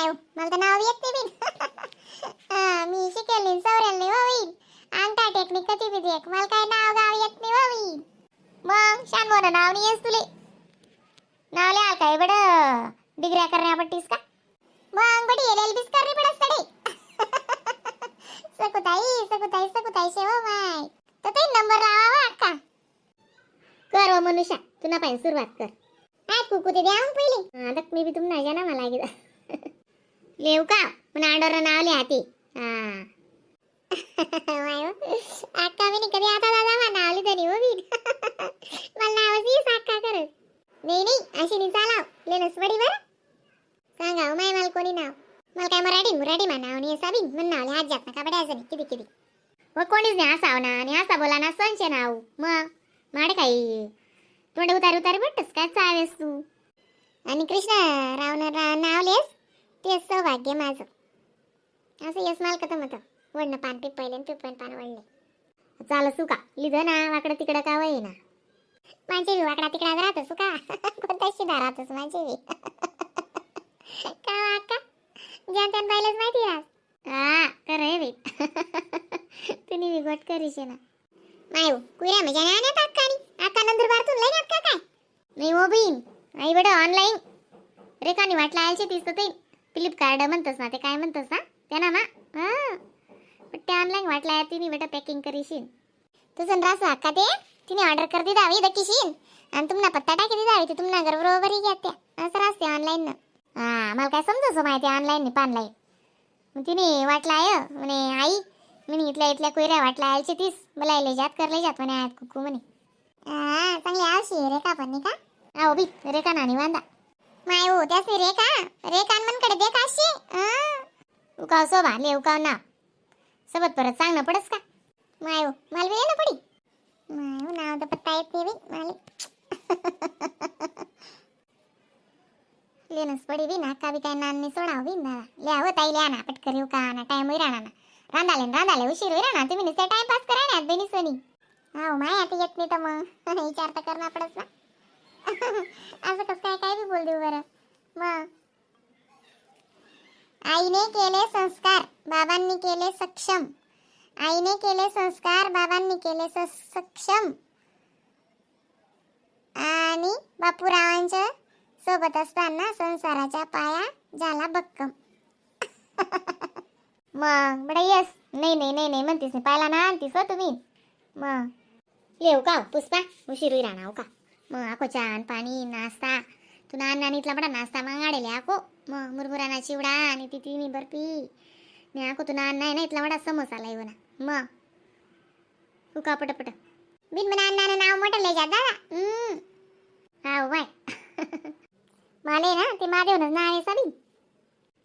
माय मला तर नाव येत नाही बिन मी शिकेल सवरेल नाही होईन अंगठा टेक्निक कधी बी देख मला काय नाव गाव येत नाही होईन मग शान मोर नाव नाही येस तुले नाव लिहाल काय बड डिग्र्या करण्या पट्टीस का मग बडी एलएलबीस करणी पडस तडे सकुताई शेव माय तर ते नंबर लावा अक्का कर व मनुष्या तुना पाहिजे सुरुवात कर काय कुकू ते द्या पहिले आता मी बी तुम नाही जाना मला लागे लेव का पण आंडोर नाव लिहाती अक्का मी कधी आता दादा नाव लिहितनी हो मी मला नावची अक्का करत नाही अशी नि चालाव लेनस वडी बर सांगा माय मला कोणी नाव मला काय मराठी मा नाव नाही साबिन मन नाव हात जात ना का बड्याचं किती किती व कोणीच नाही हसाव ना आणि हसा बोला ना संचे नाव मग माड काही तोंड उतारी भेटतस काय चावेस तू आणि कृष्ण नाव लेस तेच सौभाग्य माझं असं यस माल का मत वडणं पान पिपहिले पिपण पान वळले चाल सुका लिध ना वाकडं तिकडं का वय ना माझे बी वाकडा तिकडा राहतस का कोणता शिदा राहतस माझे बी का वाका ज्या त्यान पाहिलंच माहिती राहत करे बी तुम्ही बी गोट करीशे ना मायू कुऱ्या मजा नाही आणत अक्का नंतर बारतून लई अक्का काय नाही हो बीन आई बड ऑनलाईन रेखानी वाटला आलचे तीस ते फ्लिपकार्ट म्हणतस ना ते काय म्हणतस ना त्यांना ना पण ते ऑनलाईन वाटला तिने बेटा पॅकिंग करीशीन तुझं रास अक्का ते तिने ऑर्डर कर दी दावी दकीशीन आणि तुम्हाला पत्ता टाकी दी दावी ते तुम्हाला घर बरोबर ही घेते असं राहते ऑनलाईन ना मला काय समजस माहिती ऑनलाईन नि पानलाई मग तिने वाटला आहे म्हणे आई मी इथल्या कोयऱ्या वाटला आलचे तीस मला ले जात म्हणे आत कुकू म्हणे चांगली आवशी रेखा पण का आओ बी रेखा नानी वांदा माय हो त्यास रेखा मनकडे दे काशी उकाव सोबा ले उकाव ना सोबत परत सांगणं पडस का माय हो मला बी येणं पडी माय हो नाव तर पत्ता येत नाही बी माले लेनस पडी बी ना का बी काय नाननी सोडाव बी ना ले हो ताई ले ना पटकर येऊ का ना टाइम होई राहणार ना रांधाले उशीर होई राहणार तुम्ही नुसते टाइमपास करा ना बेनी सोनी हो माय आता येत नाही तर मग विचार तर करणार पडस ना असं कसं काय बी बोल देऊ बरं मग आईने केले संस्कार बाबांनी केले सक्षम आईने केले संस्कार बाबांनी केले सक्षम आणि बापूरावांच्या सोबत असताना संसाराचा पाया झाला भक्कम मग बडा यस नाही म्हणतीस नाही पाहिला ना आणतीस हो तुम्ही मग येऊ का पुष्पा उशीर होई राहणार का मग आको छान पाणी नाश्ता तू नानीतला बडा नाश्ता मागाडेले आको मग मुरमुराना चिवडा आणि ती तिन्ही बर्फी ने आको तू नाही इथला बडा समोसा लाईव ना मग उका पटपट बिन म्हणा नाना नाव मोठं लय जात दादा हाव बाय माले ना ते महादेवनं नाव आहे साबी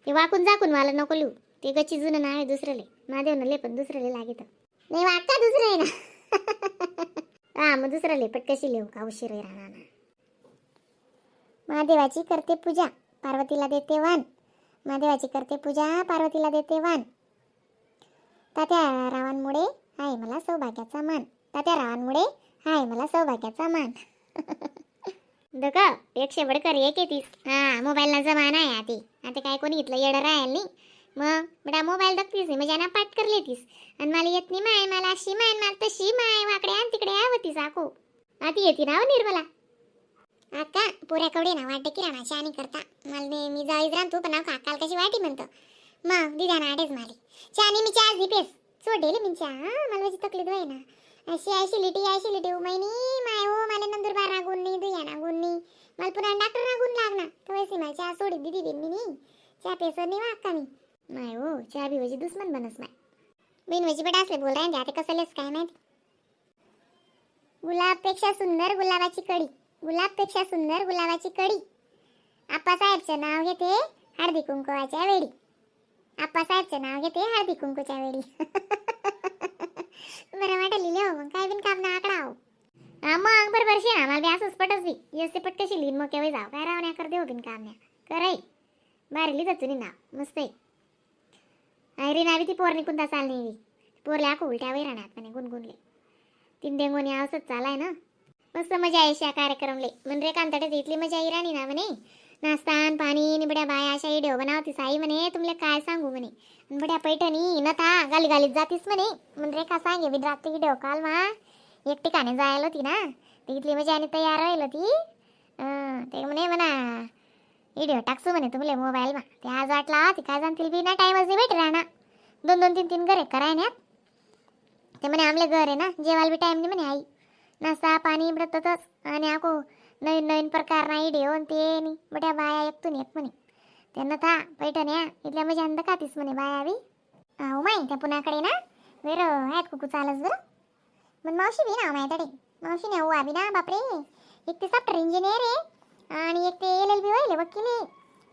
ते वाकून जाकून मला नको लिहू ते गच्ची जुनं नाव आहे दुसरंले महादेवनं ले पण दुसरंले लागेत नाही वाटका दुसरं आहे ना मग दुसरंले पट कशी लिहू का उशीर राहणार ना महादेवाची करते पूजा पार्वतीला देते वाण महादेवाची करते पूजा पार्वतीला देते वाण तात्या रावांमुळे आहे मला सौभाग्याचा मान तात्या रावांमुळे आहे मला सौभाग्याचा मान दका 100 बडकर 1 मोबाईलला जमाना आहे आता काय कोणी इथलं येडं राहील नाही मग बडा मोबाईल बघतीस म्हणजे ना पाठ कर लेतीस आणि मला येत नाही माय मला अशी माय मला तशी माय वाकडे आणि तिकडे आवतीस आको आती येते ना निर्मला अक्का पुऱ्या कवडे ना वाटे किराणा शानी करता मला मी जाईच राहतो पण काल कशी वाटी म्हणतो मग दिद्या ना आडेच माली शानी मी चार दिपेस सोडेल मी मला वजी तकलीफ होय ना अशी लिटी उमायनी माय हो मला नंतर बारा गुण नाही दुया ना गुण नाही मला पुन्हा डॉक्टर ना गुण लागना तो वैसे मला चहा सोडी दीदी बिन मी नाही चहा पेसर नाही वाक्का मी माय हो चहा बी वजी दुश्मन बनस माय बिन वजी बडा असले बोल रहे आता कसलेस काय माहिती गुलाबपेक्षा सुंदर गुलाबाची कडी गुलाबपेक्षा सुंदर गुलाबाची कडी आप्पासाहेबचं नाव घेते हळदी कुंकवाच्या वेळी आप्पासाहेबचं नाव घेते हळदी कुंकूच्या वेळी बरं वाटलं लिहिले हो मग काय बिन काम ना आकडा हो मग बरोबर शे ना मला बी असंच पटच बी येस ते पट कशी लिहिन मग केव्हा जाऊ काय रावण्या कर देऊ बिन काम न्या कराय बाहेर लिहित तुम्ही नाव मस्त आहे आयरी नावी ती पोर निघून चाल नाही पोरले आखो उलट्या वै राहण्यात म्हणे गुणगुणले 3 डेंगोनी आवसत चालाय ना मस्त मजा आहे शा कार्यक्रमले म्हण रे कांतडे इथली मजा राणी ना म्हणे नास्तान पाणी निबड्या बाया अशा व्हिडिओ बनवतीस आई म्हणे तुमले काय सांगू म्हणे बड्या पैठणी न था गाली गालीत जातीस म्हणे म्हणजे रेखा सांगे बी रात्री व्हिडिओ कॉल मा एक ठिकाणी जायला होती ना तिथली म्हणजे आणि तयार राहील होती ते म्हणे म्हणा व्हिडिओ टाकसू म्हणे तुमले मोबाईल मा ते आज वाटला ती काय जाणतील बी ना टाइमच नाही भेट राहणार 2-2 3-3 घर करायण्यात ते म्हणे आमले घर आहे ना जेवायला बी टाइम नाही म्हणे आई नाश्ता पाणी इबडतच आणि आको नवीन नवीन प्रकार ना व्हिडिओ ते नी बड्या बाया एकतून एक म्हणे त्यांना था पैठण्या इथल्या म्हणजे अंध खातीस म्हणे बाया बी माई त्या पुण्याकडे ना वेर आहेत कुकू चालच बरं मग मावशी बी ना माहिती मावशी ने हुआ बी ना बापरे एक ते सॉफ्टवेअर इंजिनियर आहे आणि एक ते LLB व्हायले वकील आहे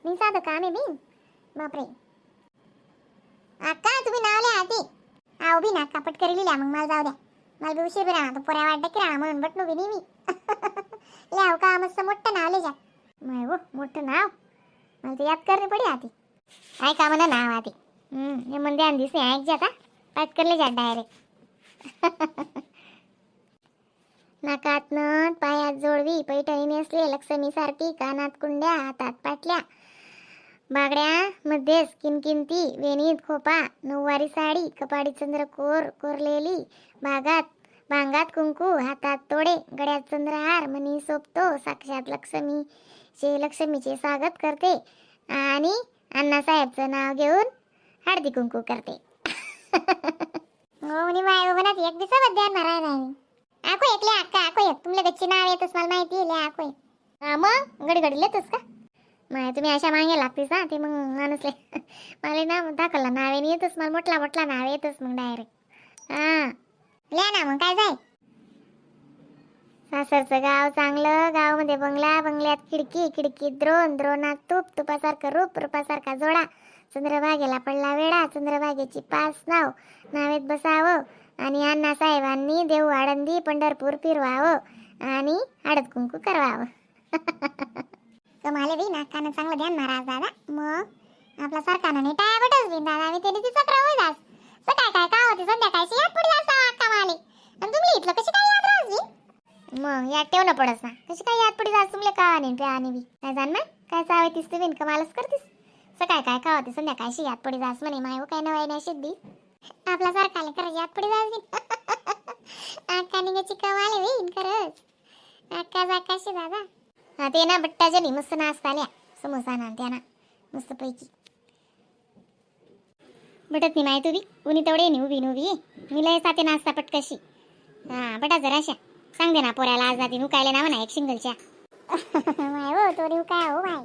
मी साधं काम आहे बी बापरे अक्का तुम्ही नाव लिहा आधी आव बी ना कापट करी लिहिल्या मग मला जाऊ द्या मला बी उशीर बी राहणार तो पोऱ्या वाटतं की राहणार म्हणून बटणू बी मी लिहाव का मस्त मोठं नाव लिहा माय हो मोठं नाव मला ते याद करणे पडी आधी ऐका म्हणा नाव आधी हे मन ध्यान दिसे ऐक जाता पाठ करले जा डायरेक्ट नाकात नथ पायात जोडवी पैठणी नेसले लक्ष्मी सारखी कानात कुंड्या हातात पाटल्या बागड्या मध्येच किनकिनती वेणीत खोपा नऊवारी साडी कपाडी चंद्रकोर कोरलेली भांगात कुंकू हातात तोडे गळ्यात चंद्रहार मनी सोपतो साक्षात लक्ष्मीचे स्वागत करते आणि अण्णासाहेबचं नाव घेऊन हळदी कुंकू करते हो नी बाय बनत एक दिवसा ध्यान माराय नाही आको एकले अक्का आको एक तुमले गच्ची नाव येतच मला माहिती आहे ले आको मग गडी गडी लेतस का माय तुम्ही अशा मागे लागतीस ना ते मग माणूसले मला ना दाखवला नावे येतच मला मोठला नाव येतच मग डायरेक्ट लिहा ना मग काय जाय सासरचं गाव चांगलं गावामध्ये बंगला बंगल्यात खिडकीत द्रोणात तुपासारखं रूपासारखा जोडा चंद्रभागेला पडला वेडा चंद्रभागेची 5 नावेत बसावं आणि अण्णा साहेबांनी देऊ आळंदी पंढरपूर फिरवावं आणि हळद कुंकू करवावं तुम्हाला बी नाकानं चांगलं ध्यान महाराज दादा मग आपला सरकारनं नाही टाया बटच बिन दादा आम्ही त्याने तिचा क्रम जास सकाळ काय होती संध्याकाळची याद पडी जास्त अक्का माले आणि तुम्ही इथलं कशी काय याद राहली मग याद ठेवणं पडस ना कशी काय याद पडी जास तुमले का नाही आणि बी काय जाण ना काय चावतीस तुम्ही कमालच करतीस सकाळ काय होती संध्याकाळची याद पडी जास म्हणे माय काय नवाय नाही सिद्धी आपला सरकारले खरंच याद पडी जास बिन अक्का निघायची कमाल आहे बिन खरंच अक्का जाकाशी दादा हा ते ना बट्टाच्या नी मस्त नाश्ता आल्या समोसा ना त्या ना मस्त पैकी बटत नाही माहिती बी उनी तेवढे नाही उभी मी लय साथे नाश्ता पटकशी बटा जराशा सांग दे ना पोऱ्याला आज जाती नुकायला ना म्हणा एक सिंगलच्या माय हो तो काय हो माय